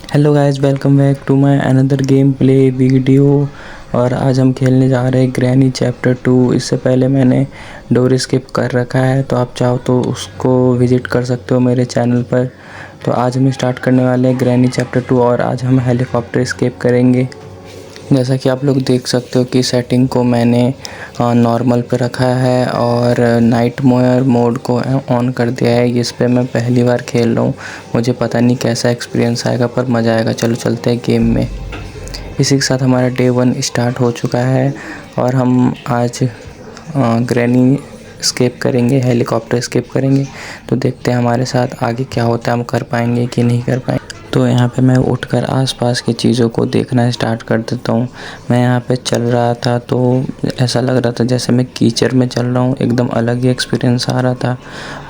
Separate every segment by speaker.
Speaker 1: Hello guys, welcome back to my another game play video. और आज हम खेलने जा रहे हैं ग्रैनी चैप्टर 2। इससे पहले मैंने डोर स्किप कर रखा है, तो आप चाहो तो उसको विज़िट कर सकते हो मेरे चैनल पर। तो आज हम स्टार्ट करने वाले हैं ग्रैनी चैप्टर 2 और आज हम हेलीकॉप्टर स्केप करेंगे। जैसा कि आप लोग देख सकते हो कि सेटिंग को मैंने नॉर्मल पे रखा है और नाइट मोड को ऑन कर दिया है। इस पे मैं पहली बार खेल रहा हूँ, मुझे पता नहीं कैसा एक्सपीरियंस आएगा, पर मज़ा आएगा। चलो चलते हैं गेम में। इसी के साथ हमारा डे 1 स्टार्ट हो चुका है और हम आज ग्रैनी स्केप करेंगे, हेलीकॉप्टर स्केप करेंगे। तो देखते हैं हमारे साथ आगे क्या होता है, हम कर पाएंगे कि नहीं कर पाएंगे। तो यहाँ पे मैं उठकर आसपास की चीज़ों को देखना स्टार्ट कर देता हूँ। मैं यहाँ पे चल रहा था तो ऐसा लग रहा था जैसे मैं कीचड़ में चल रहा हूँ, एकदम अलग ही एक्सपीरियंस आ रहा था।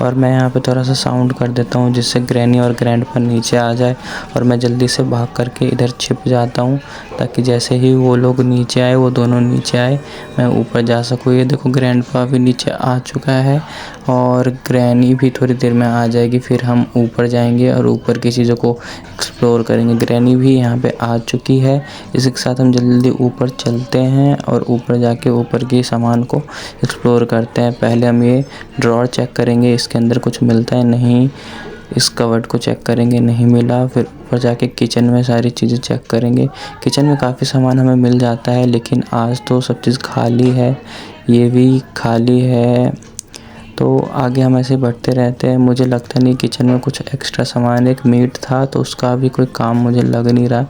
Speaker 1: और मैं यहाँ पे थोड़ा सा साउंड कर देता हूँ जिससे ग्रैनी और ग्रैंडपा नीचे आ जाए और मैं जल्दी से भाग करके इधर छिप जाता हूँ, ताकि जैसे ही वो लोग नीचे आए, वो दोनों नीचे आए, मैं ऊपर जा सकूँ। ये देखो, ग्रैंडपा भी नीचे आ चुका है और ग्रैनी भी थोड़ी देर में आ जाएगी। फिर हम ऊपर जाएंगे और ऊपर की चीज़ों को एक्सप्लोर करेंगे। ग्रैनी भी यहाँ पे आ चुकी है। इसी के साथ हम जल्दी ऊपर चलते हैं और ऊपर जाके ऊपर के सामान को एक्सप्लोर करते हैं। पहले हम ये ड्रॉर चेक करेंगे, इसके अंदर कुछ मिलता है नहीं। इस कवर्ड को चेक करेंगे, नहीं मिला। फिर ऊपर जाके किचन में सारी चीज़ें चेक करेंगे। किचन में काफ़ी सामान हमें मिल जाता है, लेकिन आज तो सब चीज़ खाली है, ये भी खाली है। तो आगे हम ऐसे बढ़ते रहते हैं। मुझे लगता नहीं किचन में कुछ एक्स्ट्रा सामान, एक मीट था तो उसका भी कोई काम मुझे लग नहीं रहा।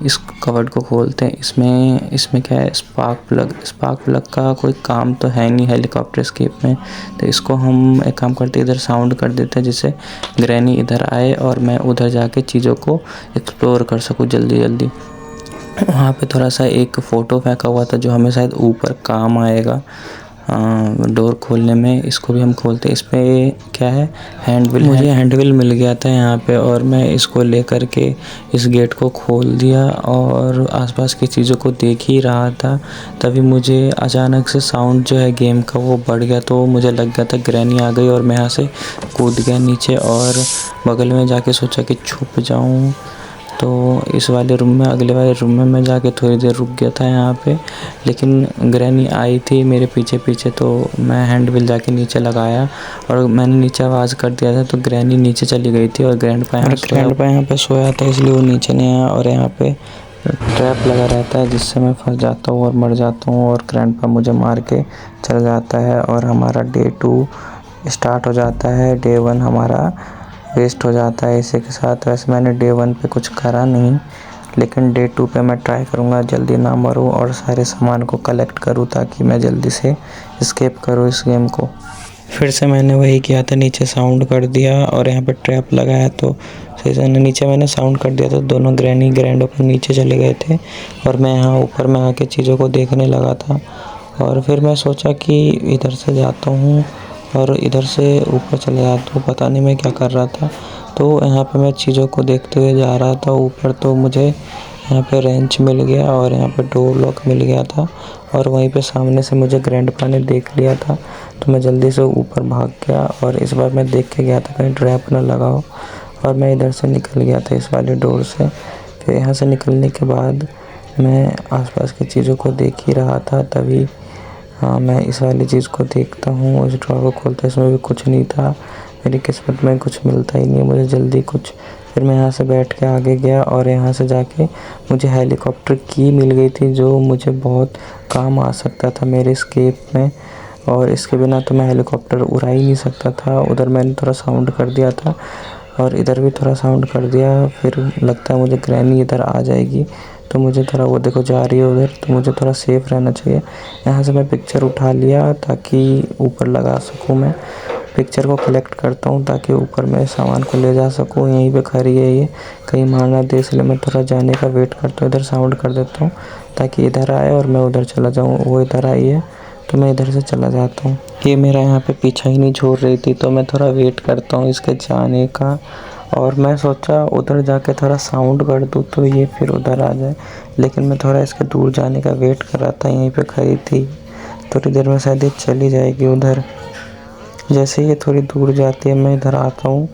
Speaker 1: इस कवर्ड को खोलते हैं। इसमें क्या है, स्पार्क प्लग का कोई काम तो है नहीं हेलीकॉप्टर स्केप में। तो इसको हम एक काम करते हैं, इधर साउंड कर देते हैं जिससे ग्रैनी इधर आए और मैं उधर जाके चीज़ों को एक्सप्लोर कर सकूँ जल्दी जल्दी। वहाँ पे थोड़ा सा एक फ़ोटो फेंका हुआ था जो हमें शायद ऊपर काम आएगा डोर खोलने में। इसको भी हम खोलते हैं। इस पर क्या है, हैंडविल। मुझे हैंडविल मिल गया था यहाँ पे और मैं इसको लेकर के इस गेट को खोल दिया और आसपास की चीज़ों को देख ही रहा था। तभी मुझे अचानक से साउंड जो है गेम का वो बढ़ गया, तो मुझे लग गया था ग्रैनी आ गई और मैं यहाँ से कूद गया नीचे और बगल में जाके सोचा कि छुप जाऊँ। तो इस वाले रूम में, अगले वाले रूम में मैं जाके थोड़ी देर रुक गया था यहाँ पे, लेकिन ग्रैनी आई थी मेरे पीछे पीछे। तो मैं हैंडविल जाके नीचे लगाया और मैंने नीचे आवाज़ कर दिया था, तो ग्रैनी नीचे चली गई थी और ग्रैंडपा यहाँ पे सोया था, इसलिए वो नीचे नहीं आया। और यहाँ पे ट्रैप लगा रहता है जिससे मैं फंस जाता हूँ और मर जाता हूँ और ग्रैंडपा मुझे मार के चल जाता है और हमारा डे 2 स्टार्ट हो जाता है। डे 1 हमारा वेस्ट हो जाता है इसी के साथ। वैसे मैंने डे 1 पे कुछ करा नहीं, लेकिन डे 2 पे मैं ट्राई करूँगा जल्दी ना मरूँ और सारे सामान को कलेक्ट करूँ ताकि मैं जल्दी से एस्केप करूँ इस गेम को। फिर से मैंने वही किया था, नीचे साउंड कर दिया और यहाँ पे ट्रैप लगाया। तो सही से नीचे मैंने साउंड कर दिया, तो दोनों ग्रैनी ग्रैंडपा नीचे चले गए थे और मैं यहाँ ऊपर में आके चीज़ों को देखने लगा था। और फिर मैं सोचा कि इधर से जाता हूँ और इधर से ऊपर चले जाता हूँ। पता नहीं मैं क्या कर रहा था। तो यहाँ पे मैं चीज़ों को देखते हुए जा रहा था ऊपर। तो मुझे यहाँ पे रेंच मिल गया और यहाँ पे डोर लॉक मिल गया था और वहीं पे सामने से मुझे ग्रैंडपा ने देख लिया था, तो मैं जल्दी से ऊपर भाग गया। और इस बार मैं देख के गया था कहीं ट्रैप ना लगा हो, और मैं इधर से निकल गया था इस वाले डोर से। फिर यहाँ से निकलने के बाद मैं आसपास की चीज़ों को देख ही रहा था। तभी मैं इस वाली चीज़ को देखता हूँ, उस ड्रॉर को खोलता, इसमें भी कुछ नहीं था। मेरी किस्मत में कुछ मिलता ही नहीं मुझे जल्दी कुछ। फिर मैं यहाँ से बैठ के आगे गया और यहाँ से जाके मुझे हेलीकॉप्टर की मिल गई थी जो मुझे बहुत काम आ सकता था मेरे एस्केप में, और इसके बिना तो मैं हेलीकॉप्टर उड़ा ही नहीं सकता था। उधर मैंने थोड़ा साउंड कर दिया था और इधर भी थोड़ा साउंड कर दिया। फिर लगता है मुझे ग्रैनी इधर आ जाएगी, तो मुझे थोड़ा, वो देखो जा रही है उधर, तो मुझे थोड़ा सेफ रहना चाहिए। यहाँ से मैं पिक्चर उठा लिया ताकि ऊपर लगा सकूँ। मैं पिक्चर को कलेक्ट करता हूँ ताकि ऊपर मैं सामान को ले जा सकूँ। यहीं पे खड़ी है ये, कहीं मार ना दे, इसलिए मैं थोड़ा जाने का वेट करता हूँ। इधर साउंड कर देता हूँ ताकि इधर आए और मैं उधर चला जाऊँ। वो इधर आई है तो मैं इधर से चला जाता हूँ। ये मेरा यहाँ पे पीछा ही नहीं छोड़ रही थी, तो मैं थोड़ा वेट करता हूँ इसके जाने का। और मैं सोचा उधर जाके थोड़ा साउंड कर दूँ तो ये फिर उधर आ जाए, लेकिन मैं थोड़ा इसके दूर जाने का वेट कर रहा था। यहीं पे खड़ी थी, थोड़ी देर में शायद ये चली जाएगी उधर। जैसे ही ये थोड़ी दूर जाती है मैं इधर आता हूँ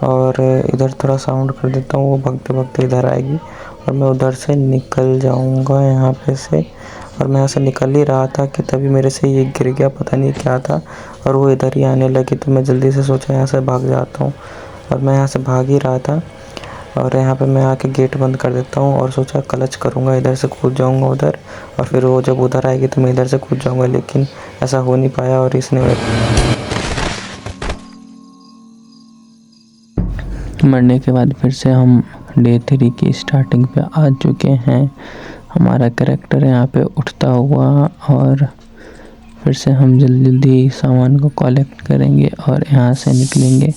Speaker 1: और इधर थोड़ा साउंड कर देता हूँ, वो भागते भागते इधर आएगी और मैं उधर से निकल जाऊँगा यहाँ पे से। और मैं यहाँ से निकल ही रहा था कि तभी मेरे से ये गिर गया, पता नहीं क्या था, और वो इधर ही आने लगी। तो मैं जल्दी से सोचा यहाँ से भाग जाता हूँ, और मैं यहाँ से भाग ही रहा था। और यहाँ पे मैं आके गेट बंद कर देता हूँ और सोचा क्लच करूँगा, इधर से कूद जाऊँगा उधर, और फिर वो जब उधर आएगी तो मैं इधर से कूद जाऊँगा, लेकिन ऐसा हो नहीं पाया। और इसने मरने के बाद फिर से हम डे 3 की स्टार्टिंग पे आ चुके हैं। हमारा कैरेक्टर यहाँ पे उठता हुआ, और फिर से हम जल्दी सामान को कलेक्ट करेंगे और यहाँ से निकलेंगे।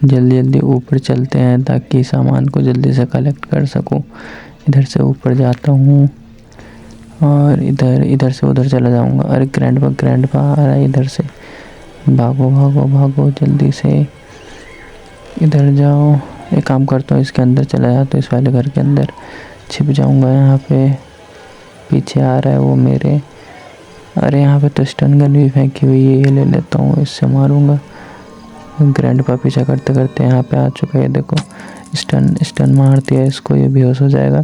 Speaker 1: जल्दी ऊपर चलते हैं ताकि सामान को जल्दी से कलेक्ट कर सकूं। इधर से ऊपर जाता हूँ और इधर से उधर चला जाऊँगा। अरे ग्रैंडपा आ रहा है इधर से। भागो भागो भागो जल्दी से, इधर जाओ। एक काम करता हूँ, इसके अंदर चला जाता हूँ, इस वाले घर के अंदर छिप जाऊँगा। यहाँ पे पीछे आ रहा है वो मेरे। अरे यहाँ पे तो स्टन गन भी फेंकी हुई है, ये ले लेता हूँ, इससे मारूँगा। ग्रैंडपा पीछा करते करते यहाँ पे आ चुका है, देखो स्टन मारती है इसको, ये बेहोश हो जाएगा।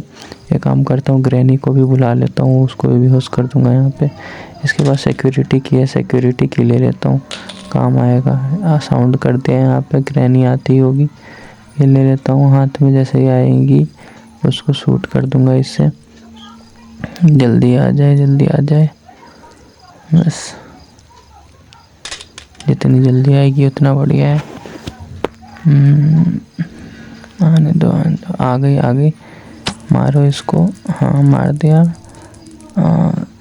Speaker 1: ये काम करता हूँ, ग्रैनी को भी बुला लेता हूँ, उसको भी बेहोश कर दूँगा यहाँ पे। इसके बाद सिक्योरिटी की है, सिक्योरिटी की ले लेता हूँ, काम आएगा। साउंड कर दिया यहाँ पे, ग्रैनी आती होगी, ये ले लेता हूँ हाथ में। जैसे ही आएंगी उसको शूट कर दूँगा इससे। जल्दी आ जाए बस, जितनी जल्दी आएगी उतना बढ़िया है। आने दो आ गई, मारो इसको। हाँ मार दिया।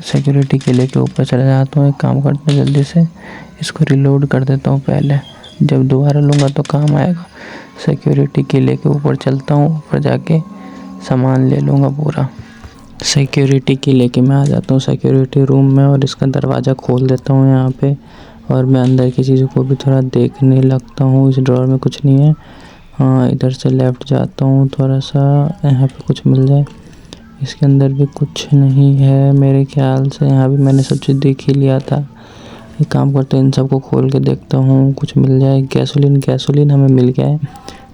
Speaker 1: सिक्योरिटी के लेके ऊपर चला जाता हूँ। एक काम करता हूँ, जल्दी से इसको रिलोड कर देता हूँ पहले, जब दोबारा लूँगा तो काम आएगा। सिक्योरिटी के लेके ऊपर चलता हूँ, ऊपर जाके सामान ले लूँगा पूरा। सिक्योरिटी की लेके मैं आ जाता हूँ सिक्योरिटी रूम में, और इसका दरवाज़ा खोल देता हूँ यहाँ पे। और मैं अंदर की चीज़ों को भी थोड़ा देखने लगता हूँ। इस ड्रॉअर में कुछ नहीं है। हाँ इधर से लेफ़्ट जाता हूँ थोड़ा सा, यहाँ पे कुछ मिल जाए। इसके अंदर भी कुछ नहीं है मेरे ख्याल से, यहाँ भी मैंने सब चीज़ देख ही लिया था। एक काम करते हैं, इन सबको खोल के देखता हूँ, कुछ मिल जाए। गैसोलीन हमें मिल गया है।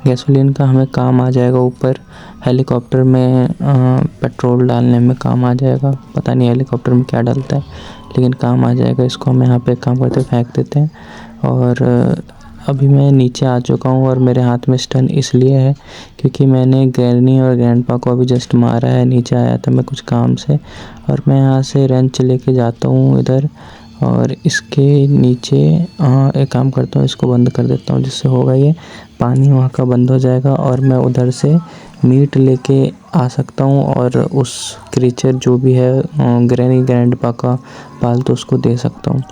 Speaker 1: गैसोलीन का हमें काम आ जाएगा ऊपर हेलीकॉप्टर में, पेट्रोल डालने में काम आ जाएगा। पता नहीं हेलीकॉप्टर में क्या डालता है, लेकिन काम आ जाएगा। इसको हम यहाँ पे काम करते फेंक देते हैं। और अभी मैं नीचे आ चुका हूँ, और मेरे हाथ में स्टन इसलिए है क्योंकि मैंने ग्रैनी और ग्रैंडपा को अभी जस्ट मारा है। नीचे आया था मैं कुछ काम से, और मैं यहाँ से रेंच लेके जाता हूँ इधर, और इसके नीचे एक काम करता हूँ, इसको बंद कर देता हूँ, जिससे होगा ये पानी वहाँ का बंद हो जाएगा, और मैं उधर से मीट लेके आ सकता हूँ, और उस क्रीचर जो भी है ग्रैनी ग्रैंडपा का पालतू, उसको दे सकता हूँ।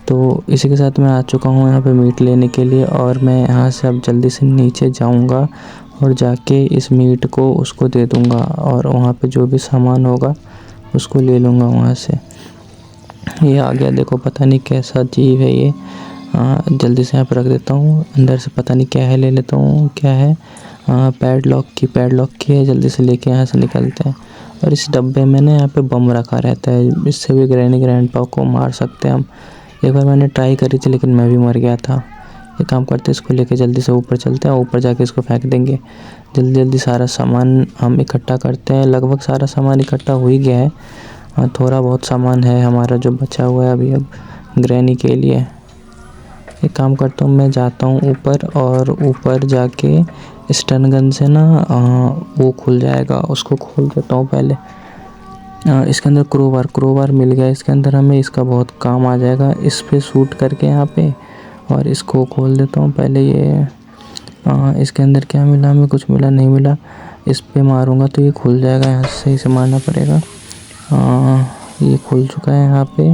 Speaker 1: तो इसी के साथ मैं आ चुका हूँ यहाँ पे मीट लेने के लिए, और मैं यहाँ से अब जल्दी से नीचे जाऊँगा और जाके इस मीट को उसको दे दूँगा, और वहाँ पे जो भी सामान होगा उसको ले लूँगा वहाँ से। ये आ गया, देखो पता नहीं कैसा जीव है ये। जल्दी से यहाँ पर रख देता हूँ। अंदर से पता नहीं क्या है, ले लेता हूँ। क्या है? पैडलॉक की है। जल्दी से लेके यहाँ से निकलते हैं। और इस डब्बे में ना यहाँ पे बम रखा रहता है, इससे भी ग्रैनी ग्रैंडपा को मार सकते हैं हम। एक बार मैंने ट्राई करी थी, लेकिन मैं भी मर गया था। एक काम करते हैं, इसको लेके जल्दी से ऊपर चलते हैं, ऊपर जाके इसको फेंक देंगे। जल्दी सारा सामान हम इकट्ठा करते हैं। लगभग सारा सामान इकट्ठा हो ही गया है। थोड़ा बहुत सामान है हमारा जो बचा हुआ है अभी अब ग्रैनी के लिए। एक काम करता हूँ, मैं जाता हूँ ऊपर, और ऊपर जाके स्टन गन से ना वो खुल जाएगा, उसको खोल देता हूँ पहले। इसके अंदर क्रोबार मिल गया, इसके अंदर हमें इसका बहुत काम आ जाएगा। इस पे शूट करके यहाँ पे, और इसको खोल देता हूँ पहले। ये इसके अंदर क्या मिला हमें? कुछ मिला नहीं मिला। इस पे मारूंगा तो ये खुल जाएगा, यहाँ से सही से मारना पड़ेगा। ये खुल चुका है यहाँ पे,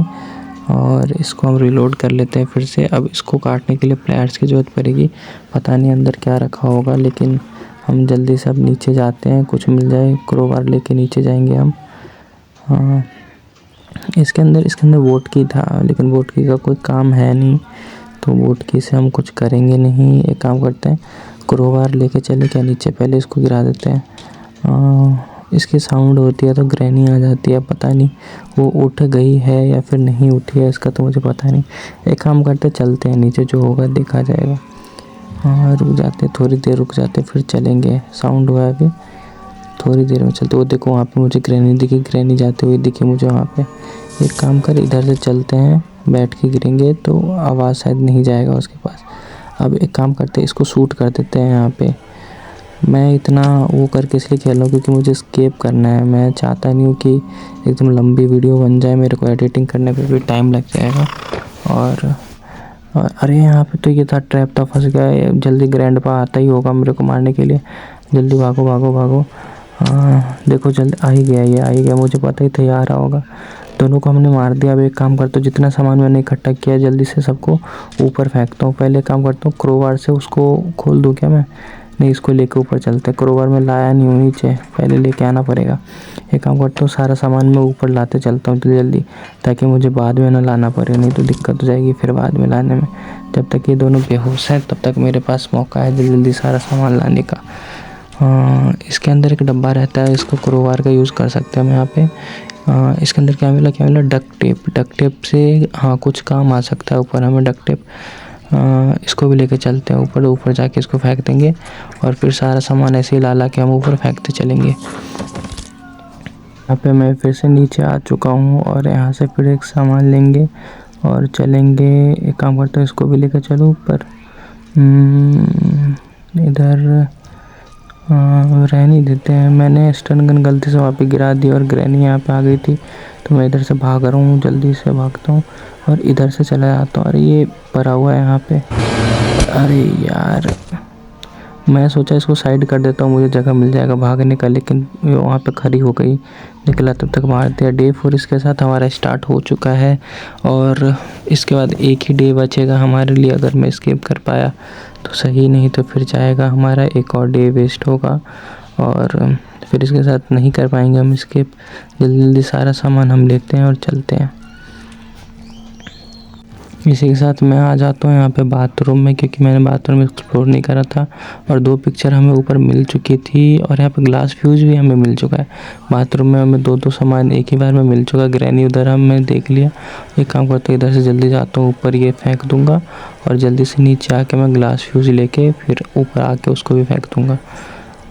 Speaker 1: और इसको हम रिलोड कर लेते हैं फिर से। अब इसको काटने के लिए प्लायर्स की ज़रूरत पड़ेगी। पता नहीं अंदर क्या रखा होगा, लेकिन हम जल्दी से अब नीचे जाते हैं, कुछ मिल जाए। क्रोबार लेके नीचे जाएंगे हम। इसके अंदर वोट की था, लेकिन वोट की का कोई काम है नहीं, तो वोट की से हम कुछ करेंगे नहीं। एक काम करते हैं, क्रोबार लेके चले क्या नीचे, पहले इसको गिरा देते हैं। इसकी साउंड होती है तो ग्रैनी आ जाती है। पता नहीं वो उठ गई है या फिर नहीं उठी है, इसका तो मुझे पता नहीं। एक काम करते चलते हैं नीचे, जो होगा देखा जाएगा। हाँ रुक जाते, थोड़ी देर रुक जाते फिर चलेंगे। साउंड हुआ है अभी, थोड़ी देर में चलते। वो देखो वहाँ पे मुझे ग्रैनी दिखी, ग्रैनी जाते हुए दिखी मुझे वहाँ पे। एक काम कर, इधर से चलते हैं, बैठ के गिरेंगे तो आवाज़ शायद नहीं जाएगा उसके पास। अब एक काम करते हैं, इसको शूट कर देते हैं यहाँ पे। मैं इतना वो करके इसलिए खेल रहा हूँ क्योंकि मुझे एस्केप करना है। मैं चाहता नहीं हूँ कि एकदम लंबी वीडियो बन जाए, मेरे को एडिटिंग करने पे भी टाइम लग जाएगा। और अरे यहाँ पे तो ये था, ट्रैप था, फंस गया है। जल्दी ग्रैंडपा आता ही होगा मेरे को मारने के लिए। जल्दी भागो भागो भागो। हाँ देखो जल्दी आ ही गया, ये आ ही गया, मुझे पता ही था ये आ रहा होगा। दोनों को हमने मार दिया। अब एक काम करता हूँ, जितना सामान मैंने इकट्ठा किया जल्दी से सबको ऊपर फेंकता हूँ। पहले काम करता हूँ, क्रोबार से उसको खोल दूँ क्या मैं? नहीं, इसको लेके ऊपर चलते हैं। क्रोबार में लाया नहीं हूँ नीचे, पहले लेके आना पड़ेगा। एक काम करता हूँ, सारा सामान मैं ऊपर लाते चलता हूँ जल्दी जल्दी, ताकि मुझे बाद में ना लाना पड़े, नहीं तो दिक्कत हो जाएगी फिर बाद में लाने में। जब तक ये दोनों बेहोश हैं तब तक मेरे पास मौका है जल्दी जल्दी सारा सामान लाने का। इसके अंदर एक डब्बा रहता है, इसको क्रोबार का यूज़ कर सकते हैं हम यहाँ पे। इसके अंदर क्या मिला डक्ट टेप। डक्ट टेप से हाँ कुछ काम आ सकता है ऊपर हमें डक्ट टेप। इसको भी लेके चलते हैं ऊपर। ऊपर जाके इसको फेंक देंगे और फिर सारा सामान ऐसे ही ला के हम ऊपर फेंकते चलेंगे। यहाँ पे मैं फिर से नीचे आ चुका हूँ और यहाँ से फिर एक सामान लेंगे और चलेंगे। एक काम करते हैं, इसको भी लेकर चलो ऊपर। इधर रहने देते हैं। मैंने स्टन गन गलती से वहाँ पे गिरा दी और ग्रैनी यहाँ पे आ गई थी, तो मैं इधर से भाग रहा हूँ, जल्दी से भागता हूँ और इधर से चला जाता हूँ। अरे ये पड़ा हुआ है यहाँ पे। अरे यार, मैं सोचा इसको साइड कर देता हूँ, मुझे जगह मिल जाएगा भागने का, लेकिन वहाँ पे खड़ी हो गई। निकला तब तक मार दिया। डे 4 इसके साथ हमारा स्टार्ट हो चुका है और इसके बाद एक ही डे बचेगा हमारे लिए। अगर मैं एस्केप कर पाया तो सही, नहीं तो फिर जाएगा हमारा एक और डे वेस्ट होगा और फिर इसके साथ नहीं कर पाएंगे हम एस्केप। जल्दी जल्दी सारा सामान हम लेते हैं और चलते हैं। इसी के साथ मैं आ जाता हूँ यहाँ पे बाथरूम में, क्योंकि मैंने बाथरूम एक्सप्लोर नहीं करा था और 2 पिक्चर हमें ऊपर मिल चुकी थी और यहाँ पे ग्लास फ्यूज़ भी हमें मिल चुका है। बाथरूम में हमें 2 सामान एक ही बार में मिल चुका है। ग्रैनी उधर हमने देख लिया। एक काम करते इधर से जल्दी जाता हूँ ऊपर, ये फेंक दूँगा और जल्दी से नीचे आके मैं ग्लास फ्यूज़ लेके फिर ऊपर आके उसको भी फेंक दूँगा।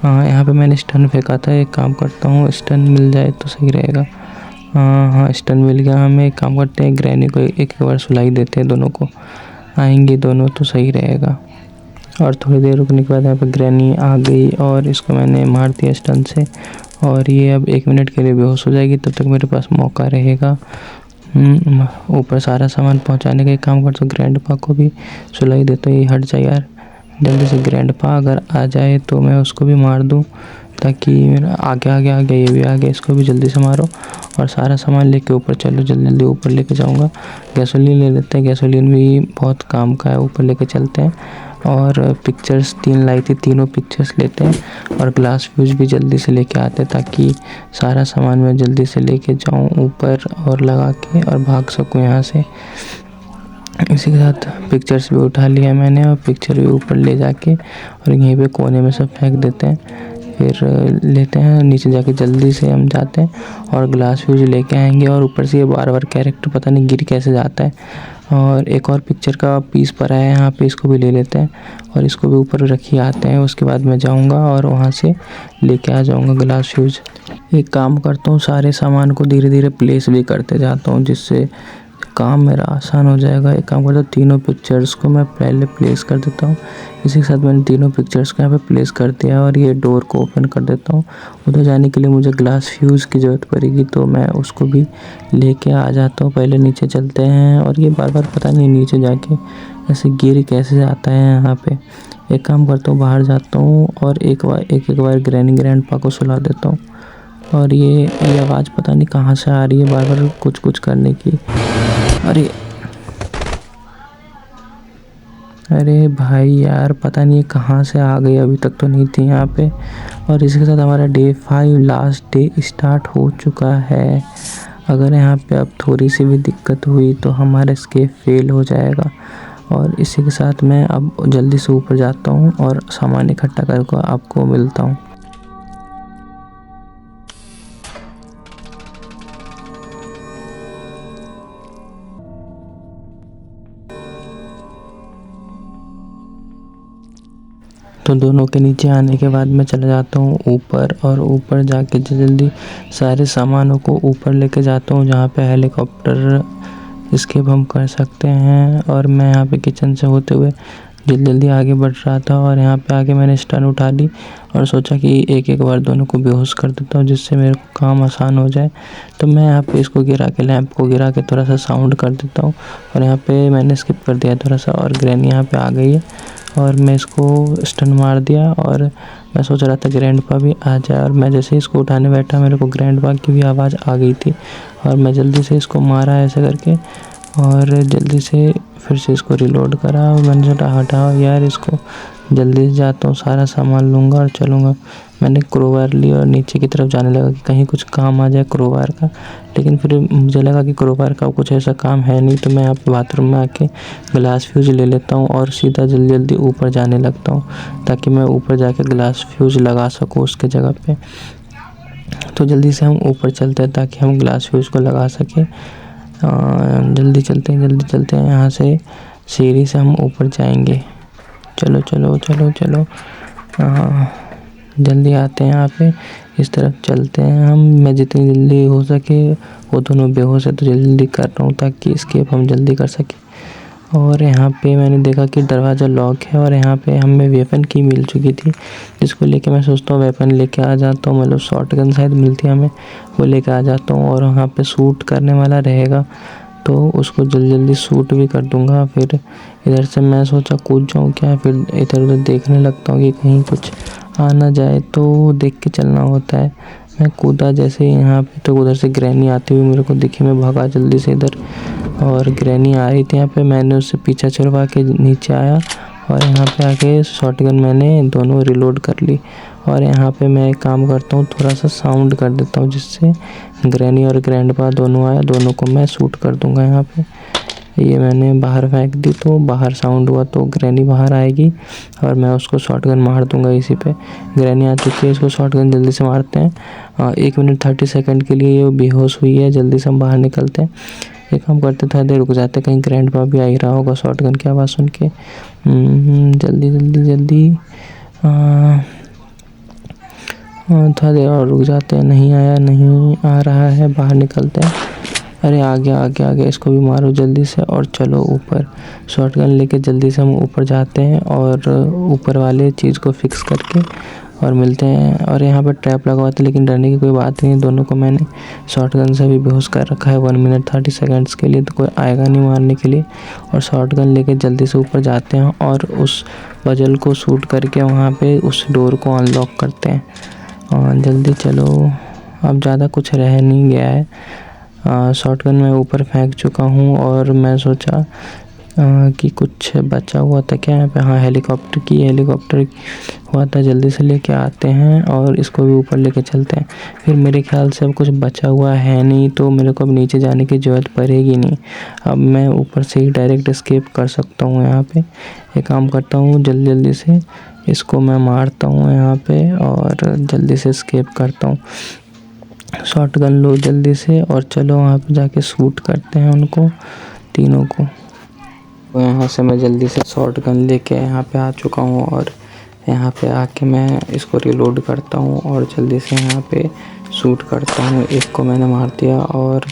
Speaker 1: हाँ यहाँ पर मैंने स्टन फेंका था। एक काम करता हूँ, स्टन मिल जाए तो सही रहेगा। हाँ स्टन मिल गया हमें। एक काम करते हैं, ग्रैनी को एक बार सुलाई देते हैं, दोनों को आएंगे दोनों तो सही रहेगा। और थोड़ी देर रुकने के बाद यहाँ पे ग्रैनी आ गई और इसको मैंने मार दिया स्टन से और ये अब 1 मिनट के लिए बेहोश हो जाएगी। तब तक मेरे पास मौका रहेगा ऊपर सारा सामान पहुँचाने का। एक काम करता हूँ, ग्रैंडपा को भी सुलाई देता हूँ। ये हट जाए यार जल्दी से। ग्रैंडपा अगर आ जाए तो मैं उसको भी मार दूँ, ताकि मेरा आगे ये भी आ गया। इसको भी जल्दी से मारो और सारा सामान लेके ऊपर चलो। जल्दी जल्दी ऊपर लेके जाऊंगा। गैसोलीन ले लेते हैं, गैसोलीन भी बहुत काम का है। ऊपर लेके चलते हैं और पिक्चर्स 3 लाई थी, तीनों पिक्चर्स लेते हैं और ग्लास फ्यूज भी जल्दी से लेके आते हैं, ताकि सारा सामान मैं जल्दी से लेके जाऊँ ऊपर और लगा के और भाग सकूँ यहाँ से। इसी के साथ पिक्चर्स भी उठा लिया मैंने और पिक्चर भी ऊपर ले जाके और यहीं पे कोने में सब फेंक देते हैं। फिर लेते हैं नीचे जाके, जल्दी से हम जाते हैं और ग्लास फ्यूज लेके आएंगे। और ऊपर से ये बार कैरेक्टर पता नहीं गिर कैसे जाता है। और एक और पिक्चर का पीस पड़ा है यहाँ पे, इसको भी ले लेते हैं और इसको भी ऊपर रखिए आते हैं। उसके बाद मैं जाऊँगा और वहाँ से लेके आ जाऊँगा ग्लास फ्यूज। एक काम करता हूँ, सारे सामान को धीरे धीरे प्लेस भी करते जाता हूँ, जिससे काम मेरा आसान हो जाएगा। एक काम करता हूँ, तीनों पिक्चर्स को मैं पहले प्लेस कर देता हूँ। इसी के साथ मैंने तीनों पिक्चर्स को यहाँ पे प्लेस कर दिया और ये डोर को ओपन कर देता हूँ। उधर जाने के लिए मुझे ग्लास फ्यूज़ की ज़रूरत पड़ेगी, तो मैं उसको भी लेके आ जाता हूँ। पहले नीचे चलते हैं और ये बार पता नहीं नीचे जाके ऐसे गिर कैसे जाता है यहाँ पे। एक काम करता हूँ, बाहर जाता हूँ और एक बार ग्रैंडपा को सुला देता हूँ। और ये आवाज़ पता नहीं कहाँ से आ रही है, बार कुछ करने की। अरे भाई यार, पता नहीं कहाँ से आ गई, अभी तक तो नहीं थी यहाँ पे। और इसके साथ हमारा डे 5 लास्ट डे स्टार्ट हो चुका है। अगर यहाँ पे अब थोड़ी सी भी दिक्कत हुई तो हमारा एस्केप फेल हो जाएगा। और इसी के साथ मैं अब जल्दी से ऊपर जाता हूँ और सामान इकट्ठा करके आपको मिलता हूँ। तो दोनों के नीचे आने के बाद मैं चला जाता हूँ ऊपर, और ऊपर जाके जल्दी सारे सामानों को ऊपर लेके जाता हूँ जहाँ पे हेलीकॉप्टर एस्केप हम कर सकते हैं। और मैं यहाँ पे किचन से होते हुए जल्दी जल्दी आगे बढ़ रहा था, और यहाँ पे आके मैंने स्टन उठा ली और सोचा कि एक एक बार दोनों को बेहोश कर देता हूँ जिससे मेरे को काम आसान हो जाए। तो मैं यहाँ पे इसको गिरा के, लैंप को गिरा के थोड़ा सा साउंड कर देता हूँ, और यहाँ पे मैंने स्किप कर दिया थोड़ा सा, और ग्रैनी यहाँ पे आ गई है और मैं इसको स्टन मार दिया। और मैं सोच रहा था ग्रैंडपा भी आ जाए, और मैं जैसे ही इसको उठाने बैठा मेरे को ग्रैंडपा की भी आवाज़ आ गई थी, और मैं जल्दी से इसको मारा ऐसे करके, और जल्दी से फिर से इसको रिलोड करा। और मैंने सोचा हटाओ यार इसको, जल्दी से जाता हूँ, सारा सामान लूँगा और चलूँगा। मैंने क्रोबार ली और नीचे की तरफ जाने लगा कि कहीं कुछ काम आ जाए क्रोबार का, लेकिन फिर मुझे लगा कि क्रोबार का कुछ ऐसा काम है नहीं। तो मैं यहाँ पे बाथरूम में आके ग्लास फ्यूज़ ले लेता हूँ और सीधा जल्दी जल्दी ऊपर जाने लगता हूँ ताकि मैं ऊपर जाके ग्लास फ्यूज़ लगा सकूँ उसके जगह पे। तो जल्दी से हम ऊपर चलते हैं ताकि हम ग्लास फ्यूज़ को लगा सकें। जल्दी चलते हैं यहाँ से, सीढ़ी से हम ऊपर जाएंगे। चलो चलो चलो चलो, जल्दी आते हैं यहाँ पे, इस तरफ चलते हैं हम। मैं जितनी जल्दी हो सके, वो दोनों बेहोश है तो जल्दी कर रहा हूँ ताकि एस्केप हम जल्दी कर सकें। और यहाँ पे मैंने देखा कि दरवाज़ा लॉक है, और यहाँ पे हमें वेपन की मिल चुकी थी जिसको लेके मैं सोचता हूँ वेपन लेके आ जाता हूँ, मतलब शॉटगन शायद मिलती है हमें, वो लेके आ जाता हूँ। और वहाँ पे शूट करने वाला रहेगा तो उसको जल्दी जल्दी शूट भी कर दूँगा। फिर इधर से मैं सोचा कूद जाऊँ क्या, फिर इधर उधर देखने लगता हूँ कि कहीं कुछ आ ना जाए, तो देख के चलना होता है। मैं कूदा जैसे ही यहाँ पे, तो उधर से ग्रैनी आती हुई मेरे को दिखी। मैं भागा जल्दी से इधर, और ग्रैनी आ रही थी यहाँ पे। मैंने उससे पीछा छुड़वा के नीचे आया, और यहाँ पे आके शॉटगन मैंने दोनों रिलोड कर ली। और यहाँ पे मैं एक काम करता हूँ, थोड़ा सा साउंड कर देता हूँ जिससे ग्रैनी और ग्रैंडपा दोनों आए, दोनों को मैं शूट कर दूँगा। यहाँ पे ये मैंने बाहर फेंक दी तो बाहर साउंड हुआ तो ग्रैनी बाहर आएगी, और मैं उसको शॉटगन मार दूंगा इसी पे। ग्रैनी आ चुकी है, इसको शॉटगन जल्दी से मारते हैं। 1 मिनट 30 सेकंड के लिए ये बेहोश हुई है, जल्दी से हम बाहर निकलते हैं। एक काम करते, थोड़ा देर रुक जाते, कहीं ग्रैंडपा भी आ ही रहा होगा शॉटगन की आवाज़ सुन के। जल्दी जल्दी जल्दी थोड़ा देर और रुक जाते हैं। नहीं आया, नहीं आ रहा है, बाहर निकलते हैं। अरे आ गया, इसको भी मारो जल्दी से और चलो ऊपर। शॉटगन लेके जल्दी से हम ऊपर जाते हैं, और ऊपर वाले चीज़ को फिक्स करके और मिलते हैं। और यहाँ पर ट्रैप लगा हुआ था, लेकिन डरने की कोई बात नहीं है, दोनों को मैंने शॉटगन से भी बेहोश कर रखा है 1 मिनट 30 सेकंड्स के लिए, तो कोई आएगा नहीं मारने के लिए। और शॉटगन लेके जल्दी से ऊपर जाते हैं और उस पजल को शूट करके वहाँ पे उस डोर को अनलॉक करते हैं। और जल्दी चलो, अब ज़्यादा कुछ रह नहीं गया है। शॉटगन मैं ऊपर फेंक चुका हूँ, और मैं सोचा कि कुछ बचा हुआ था क्या यहाँ पे। हाँ, हेलीकॉप्टर हुआ था, जल्दी से लेके आते हैं और इसको भी ऊपर लेके चलते हैं। फिर मेरे ख्याल से अब कुछ बचा हुआ है नहीं, तो मेरे को अब नीचे जाने की ज़रूरत पड़ेगी नहीं। अब मैं ऊपर से ही डायरेक्ट एस्केप कर सकता हूँ यहाँ पे। एक काम करता हूँ, जल्दी से इसको मैं मारता हूँ यहाँ पे, और जल्दी से एस्केप करता हूँ। शॉटगन लो जल्दी से, और चलो वहाँ पे जाके शूट करते हैं उनको तीनों को। तो यहाँ से मैं जल्दी से शॉटगन लेके यहाँ पे आ चुका हूँ, और यहाँ पे आके मैं इसको रिलोड करता हूँ और जल्दी से यहाँ पे शूट करता हूँ। एक को मैंने मार दिया, और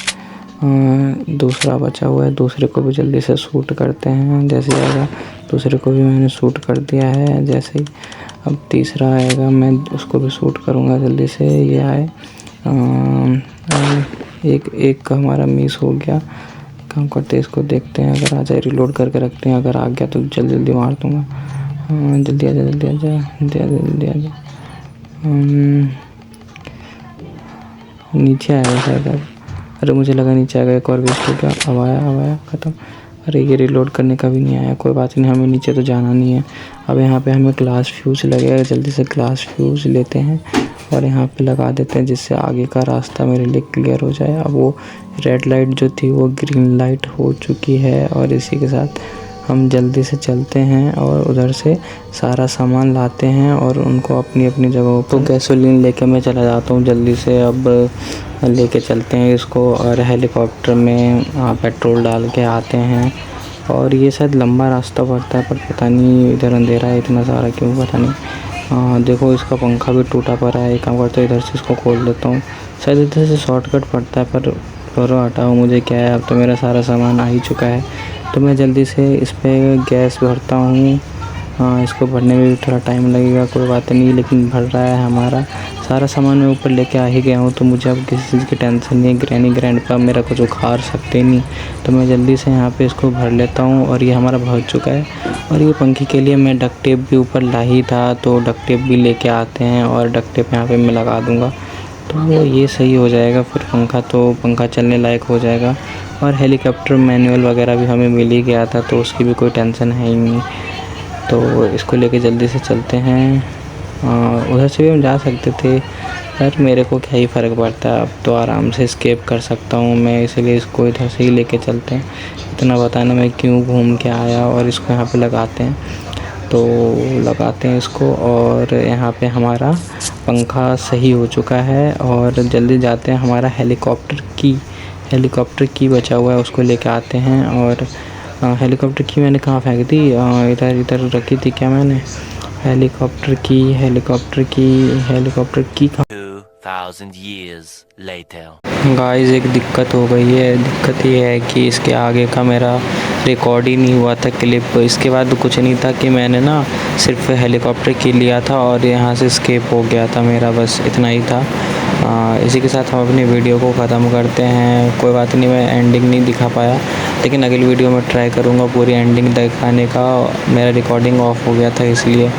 Speaker 1: दूसरा बचा हुआ है, दूसरे को भी जल्दी से शूट करते हैं। जैसे आएगा दूसरे को भी मैंने शूट कर दिया है। जैसे ही अब तीसरा आएगा मैं उसको भी शूट करूँगा जल्दी से। ये आए, एक का हमारा मिस हो गया। काम करते हैं, इसको देखते हैं, अगर आ जाए रिलोड करके रखते हैं, अगर आ गया तो जल्दी मार दूँगा। जल्दी आ जा। नीचे आएगा शायद अब। अरे मुझे लगा नीचे आएगा, एक और वेस्ट हो गया। अब आया ख़त्म। अरे ये रिलोड करने का भी नहीं आया, कोई बात नहीं, हमें नीचे तो जाना नहीं है। अब यहाँ पे हमें ग्लास फ्यूज़ लगेगा, जल्दी से ग्लास फ्यूज़ लेते हैं और यहाँ पे लगा देते हैं, जिससे आगे का रास्ता मेरे लिए क्लियर हो जाए। अब वो रेड लाइट जो थी वो ग्रीन लाइट हो चुकी है, और इसी के साथ हम जल्दी से चलते हैं और उधर से सारा सामान लाते हैं और उनको अपनी अपनी जगहों पर। तो गैसोलीन लेके मैं चला जाता हूँ जल्दी से। अब लेके चलते हैं इसको, और हेलीकॉप्टर में पेट्रोल डाल के आते हैं। और ये शायद लंबा रास्ता पड़ता है, पर पता नहीं इधर अंधेरा है इतना सारा क्यों, पता नहीं। देखो इसका पंखा भी टूटा पड़ा है। एक काम करता हूँ, इधर से इसको खोल देता हूँ, शायद इधर से शॉर्टकट पड़ता है, पर छोड़ो हटाओ, मुझे क्या है, अब तो मेरा सारा सामान आ ही चुका है। तो मैं जल्दी से इस पर गैस भरता हूँ। इसको भरने में भी थोड़ा टाइम लगेगा, कोई बात नहीं, लेकिन भर रहा है हमारा सारा सामान। मैं ऊपर लेके आ ही गया हूँ, तो मुझे अब किसी चीज़ की टेंशन नहीं है। ग्रैनी ग्रैंडपा मेरा कुछ उखाड़ सकते नहीं, तो मैं जल्दी से यहाँ पे इसको भर लेता हूँ। और ये हमारा भर चुका है। और ये पंखे के लिए मैं डक्ट टेप भी ऊपर ला ही था, तो डक्ट टेप भी लेके आते हैं और डक्ट टेप यहाँ पे मैं लगा दूँगा, तो ये सही हो जाएगा। फिर पंखा चलने लायक हो जाएगा। और हेलीकॉप्टर मैनुअल वगैरह भी हमें मिल ही गया था, तो उसकी भी कोई टेंशन है ही नहीं। तो इसको लेके जल्दी से चलते हैं। उधर से भी हम जा सकते थे, पर मेरे को क्या ही फ़र्क पड़ता है, अब तो आराम से एस्केप कर सकता हूँ मैं, इसलिए इसको इधर से ही लेके चलते हैं। इतना बताना मैं क्यों घूम के आया। और इसको यहाँ पे लगाते हैं, तो लगाते हैं इसको, और यहाँ पे हमारा पंखा सही हो चुका है। और जल्दी जाते हैं, हमारा हेलीकॉप्टर की बचा हुआ है, उसको लेके आते हैं। और हेलीकॉप्टर की मैंने कहाँ फेंक दी, इधर रखी थी क्या मैंने, हेलीकॉप्टर की
Speaker 2: 2000 years later.
Speaker 1: गाइस एक दिक्कत हो गई है। दिक्कत ये है कि इसके आगे का मेरा रिकॉर्ड ही नहीं हुआ था क्लिप। इसके बाद कुछ नहीं था कि मैंने ना सिर्फ हेलीकॉप्टर की लिया था और यहाँ से स्केप हो गया था मेरा, बस इतना ही था। इसी के साथ हम अपनी वीडियो को ख़त्म करते हैं। कोई बात नहीं, मैं एंडिंग नहीं दिखा पाया, लेकिन अगली वीडियो में ट्राई करूँगा पूरी एंडिंग दिखाने का। मेरा रिकॉर्डिंग ऑफ हो गया था इसलिए।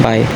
Speaker 1: बाय।